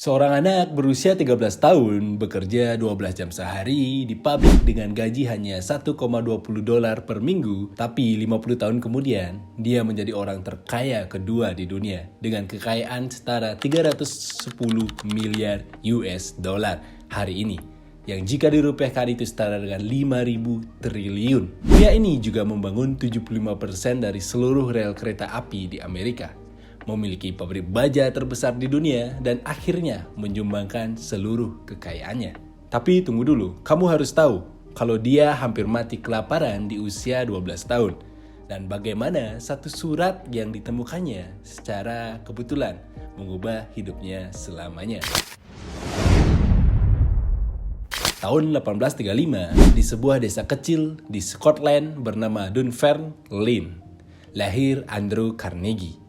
Seorang anak berusia 13 tahun bekerja 12 jam sehari di pabrik dengan gaji hanya $1,20 per minggu, tapi 50 tahun kemudian dia menjadi orang terkaya kedua di dunia dengan kekayaan setara 310 miliar US dollar hari ini, yang jika dirupiahkan itu setara dengan 5.000 triliun. Pria ini juga membangun 75% dari seluruh rel kereta api di Amerika, memiliki pabrik baja terbesar di dunia, dan akhirnya menyumbangkan seluruh kekayaannya. Tapi tunggu dulu, kamu harus tahu kalau dia hampir mati kelaparan di usia 12 tahun. Dan bagaimana satu surat yang ditemukannya secara kebetulan mengubah hidupnya selamanya. Tahun 1835, di sebuah desa kecil di Scotland bernama Dunfermline, lahir Andrew Carnegie.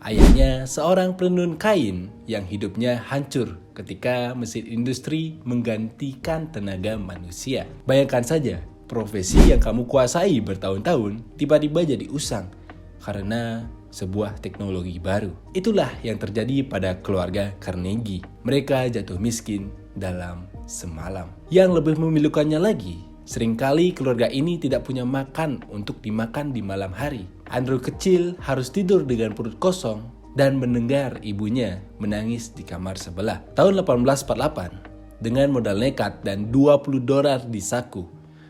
Ayahnya seorang penenun kain yang hidupnya hancur ketika mesin industri menggantikan tenaga manusia. Bayangkan saja, profesi yang kamu kuasai bertahun-tahun tiba-tiba jadi usang karena sebuah teknologi baru. Itulah yang terjadi pada keluarga Carnegie. Mereka jatuh miskin dalam semalam. Yang lebih memilukannya lagi, seringkali keluarga ini tidak punya makan untuk dimakan di malam hari. Andrew kecil harus tidur dengan perut kosong dan mendengar ibunya menangis di kamar sebelah. Tahun 1848, dengan modal nekat dan $20 di saku,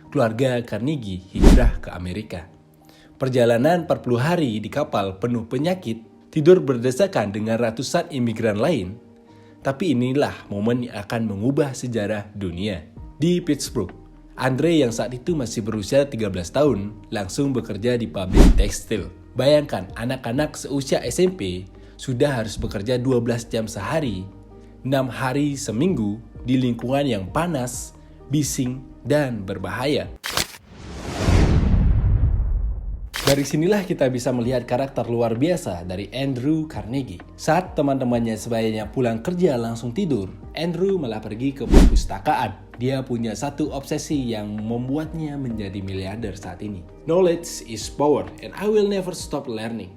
keluarga Carnegie hijrah ke Amerika. Perjalanan 40 hari di kapal penuh penyakit, tidur berdesakan dengan ratusan imigran lain. Tapi inilah momen yang akan mengubah sejarah dunia. Di Pittsburgh, Andre yang saat itu masih berusia 13 tahun langsung bekerja di pabrik tekstil. Bayangkan anak-anak seusia SMP sudah harus bekerja 12 jam sehari, 6 hari seminggu di lingkungan yang panas, bising, dan berbahaya. Dari sinilah kita bisa melihat karakter luar biasa dari Andrew Carnegie. Saat teman-temannya sebayanya pulang kerja langsung tidur, Andrew malah pergi ke perpustakaan. Dia punya satu obsesi yang membuatnya menjadi miliarder saat ini. Knowledge is power and I will never stop learning.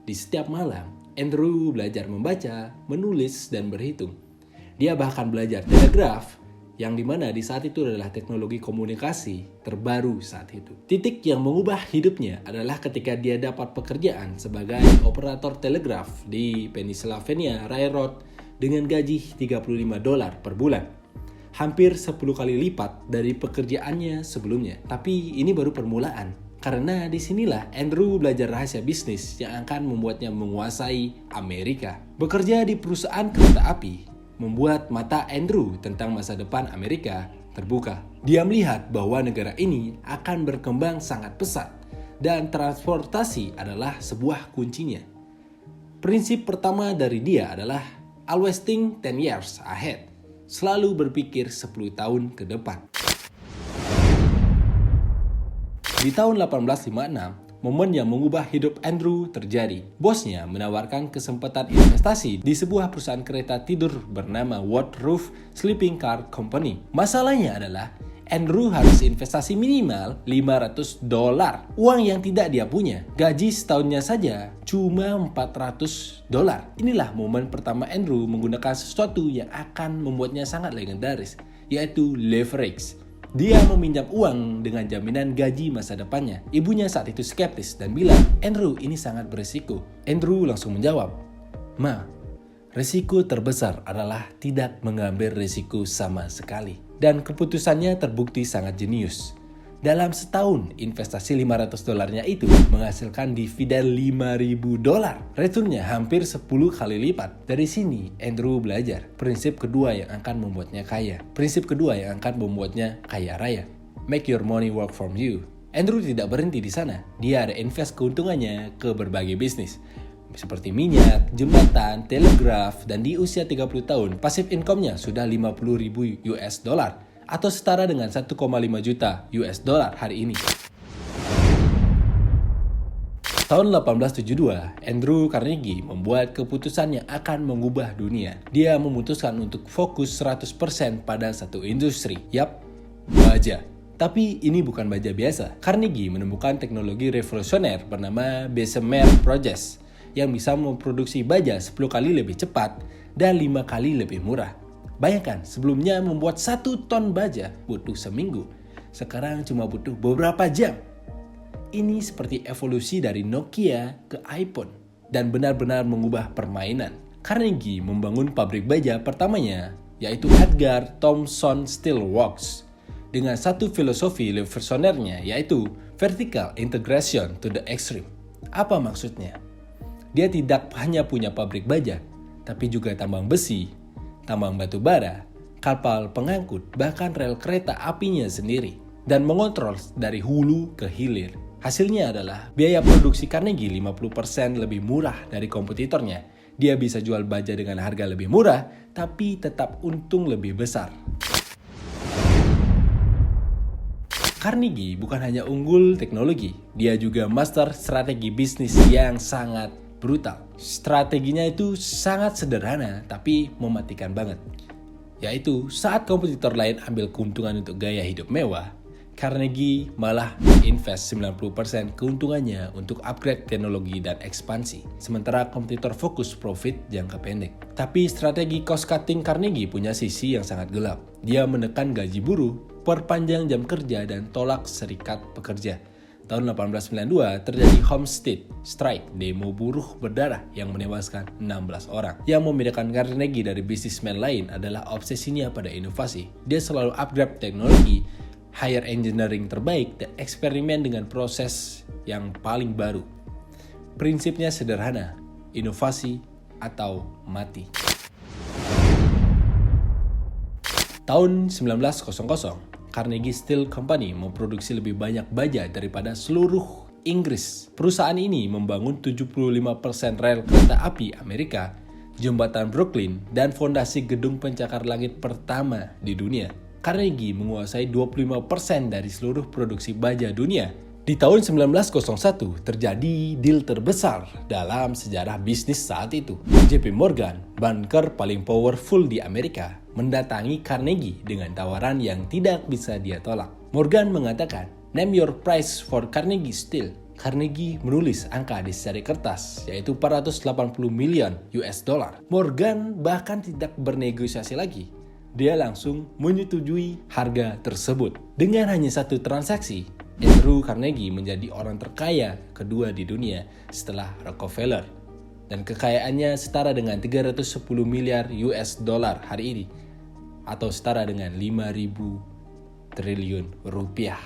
Di setiap malam, Andrew belajar membaca, menulis, dan berhitung. Dia bahkan belajar telegraf, yang dimana di saat itu adalah teknologi komunikasi terbaru saat itu. Titik yang mengubah hidupnya adalah ketika dia dapat pekerjaan sebagai operator telegraf di Pennsylvania Railroad dengan gaji $35 per bulan. Hampir 10 kali lipat dari pekerjaannya sebelumnya. Tapi ini baru permulaan, karena disinilah Andrew belajar rahasia bisnis yang akan membuatnya menguasai Amerika. Bekerja di perusahaan kereta api membuat mata Andrew tentang masa depan Amerika terbuka. Dia melihat bahwa negara ini akan berkembang sangat pesat dan transportasi adalah sebuah kuncinya. Prinsip pertama dari dia adalah always think 10 years ahead. Selalu berpikir 10 tahun ke depan. Di tahun 1856, momen yang mengubah hidup Andrew terjadi. Bosnya menawarkan kesempatan investasi di sebuah perusahaan kereta tidur bernama Woodruff Sleeping Car Company. Masalahnya adalah Andrew harus investasi minimal $500, uang yang tidak dia punya. Gaji setahunnya saja cuma $400. Inilah momen pertama Andrew menggunakan sesuatu yang akan membuatnya sangat legendaris, yaitu leverage. Dia meminjam uang dengan jaminan gaji masa depannya. Ibunya saat itu skeptis dan bilang, "Andrew, ini sangat berisiko." Andrew langsung menjawab, "Ma, risiko terbesar adalah tidak mengambil risiko sama sekali." Dan keputusannya terbukti sangat jenius. Dalam setahun, investasi $500-nya itu menghasilkan dividen $5.000. Returnnya hampir 10 kali lipat. Dari sini, Andrew belajar prinsip kedua yang akan membuatnya kaya. Prinsip kedua yang akan membuatnya kaya raya. Make your money work for you. Andrew tidak berhenti di sana. Dia ada invest keuntungannya ke berbagai bisnis, seperti minyak, jembatan, telegraf, dan di usia 30 tahun, passive income-nya sudah $50.000 atau setara dengan 1,5 juta US dollar hari ini. Tahun 1872, Andrew Carnegie membuat keputusan yang akan mengubah dunia. Dia memutuskan untuk fokus 100% pada satu industri. Yap, baja. Tapi ini bukan baja biasa. Carnegie menemukan teknologi revolusioner bernama Bessemer Project yang bisa memproduksi baja 10 kali lebih cepat dan 5 kali lebih murah. Bayangkan, sebelumnya membuat 1 ton baja butuh seminggu, sekarang cuma butuh beberapa jam. Ini seperti evolusi dari Nokia ke iPhone dan benar-benar mengubah permainan. Carnegie membangun pabrik baja pertamanya, yaitu Edgar Thomson Steel Works, dengan satu filosofi revolusionernya, yaitu vertical integration to the extreme. Apa maksudnya? Dia tidak hanya punya pabrik baja, tapi juga tambang besi, tambang batu bara, kapal pengangkut, bahkan rel kereta apinya sendiri, dan mengontrol dari hulu ke hilir. Hasilnya adalah biaya produksi Carnegie 50% lebih murah dari kompetitornya. Dia bisa jual baja dengan harga lebih murah, tapi tetap untung lebih besar. Carnegie bukan hanya unggul teknologi, dia juga master strategi bisnis yang sangat brutal. Strateginya itu sangat sederhana, tapi mematikan banget. Yaitu saat kompetitor lain ambil keuntungan untuk gaya hidup mewah, Carnegie malah invest 90% keuntungannya untuk upgrade teknologi dan ekspansi. Sementara kompetitor fokus profit jangka pendek. Tapi strategi cost cutting Carnegie punya sisi yang sangat gelap. Dia menekan gaji buruh, perpanjang jam kerja, dan tolak serikat pekerja. Tahun 1892 terjadi Homestead Strike, demo buruh berdarah yang menewaskan 16 orang. Yang membedakan Carnegie dari bisnismen lain adalah obsesinya pada inovasi. Dia selalu upgrade teknologi, hire engineering terbaik, dan eksperimen dengan proses yang paling baru. Prinsipnya sederhana, inovasi atau mati. Tahun 1900, Carnegie Steel Company memproduksi lebih banyak baja daripada seluruh Inggris. Perusahaan ini membangun 75% rel kereta api Amerika, jembatan Brooklyn, dan fondasi gedung pencakar langit pertama di dunia. Carnegie menguasai 25% dari seluruh produksi baja dunia. Di tahun 1901 terjadi deal terbesar dalam sejarah bisnis saat itu. JP Morgan, banker paling powerful di Amerika, mendatangi Carnegie dengan tawaran yang tidak bisa dia tolak. Morgan mengatakan, "Name your price for Carnegie Steel." Carnegie menulis angka di secari kertas, yaitu 480 miliar US dollar. Morgan bahkan tidak bernegosiasi lagi. Dia langsung menyetujui harga tersebut. Dengan hanya satu transaksi, Andrew Carnegie menjadi orang terkaya kedua di dunia setelah Rockefeller. Dan kekayaannya setara dengan 310 miliar US dollar hari ini, atau setara dengan 5.000 triliun rupiah.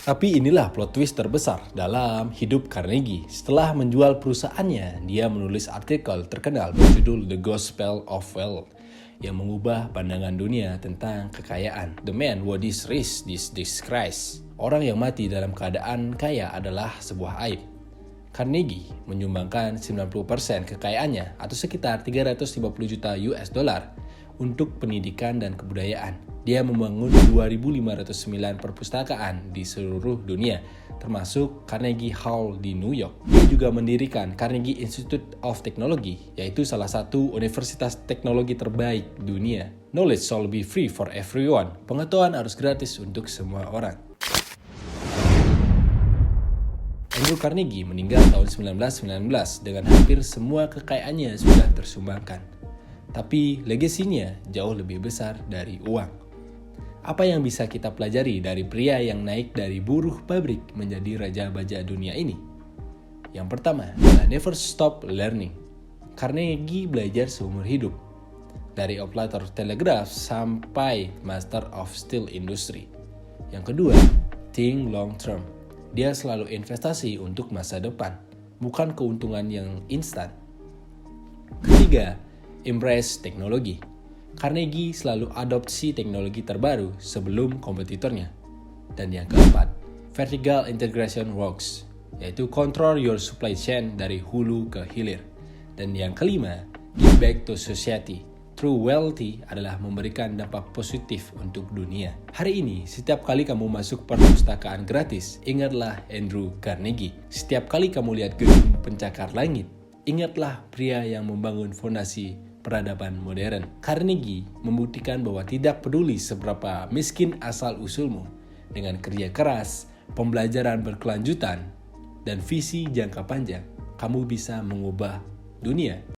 Tapi inilah plot twist terbesar dalam hidup Carnegie. Setelah menjual perusahaannya, dia menulis artikel terkenal berjudul The Gospel of Wealth yang mengubah pandangan dunia tentang kekayaan. The man who is rich is disgrace. Orang yang mati dalam keadaan kaya adalah sebuah aib. Carnegie menyumbangkan 90% kekayaannya atau sekitar 350 juta US dollar untuk pendidikan dan kebudayaan. Dia membangun 2.509 perpustakaan di seluruh dunia, termasuk Carnegie Hall di New York. Dia juga mendirikan Carnegie Institute of Technology, yaitu salah satu universitas teknologi terbaik dunia. Knowledge shall be free for everyone. Pengetahuan harus gratis untuk semua orang. Andrew Carnegie meninggal tahun 1919 dengan hampir semua kekayaannya sudah tersumbangkan. Tapi legasinya jauh lebih besar dari uang. Apa yang bisa kita pelajari dari pria yang naik dari buruh pabrik menjadi raja baja dunia ini? Yang pertama adalah never stop learning. Carnegie belajar seumur hidup. Dari operator telegraf sampai master of steel industry. Yang kedua, think long term. Dia selalu investasi untuk masa depan, bukan keuntungan yang instan. Ketiga, embrace teknologi. Carnegie selalu adopsi teknologi terbaru sebelum kompetitornya. Dan yang keempat, vertical integration works, yaitu control your supply chain dari hulu ke hilir. Dan yang kelima, give back to society. True wealthy adalah memberikan dampak positif untuk dunia. Hari ini, setiap kali kamu masuk perpustakaan gratis, ingatlah Andrew Carnegie. Setiap kali kamu lihat gedung pencakar langit, ingatlah pria yang membangun fondasi peradaban modern. Carnegie membuktikan bahwa tidak peduli seberapa miskin asal-usulmu, dengan kerja keras, pembelajaran berkelanjutan, dan visi jangka panjang, kamu bisa mengubah dunia.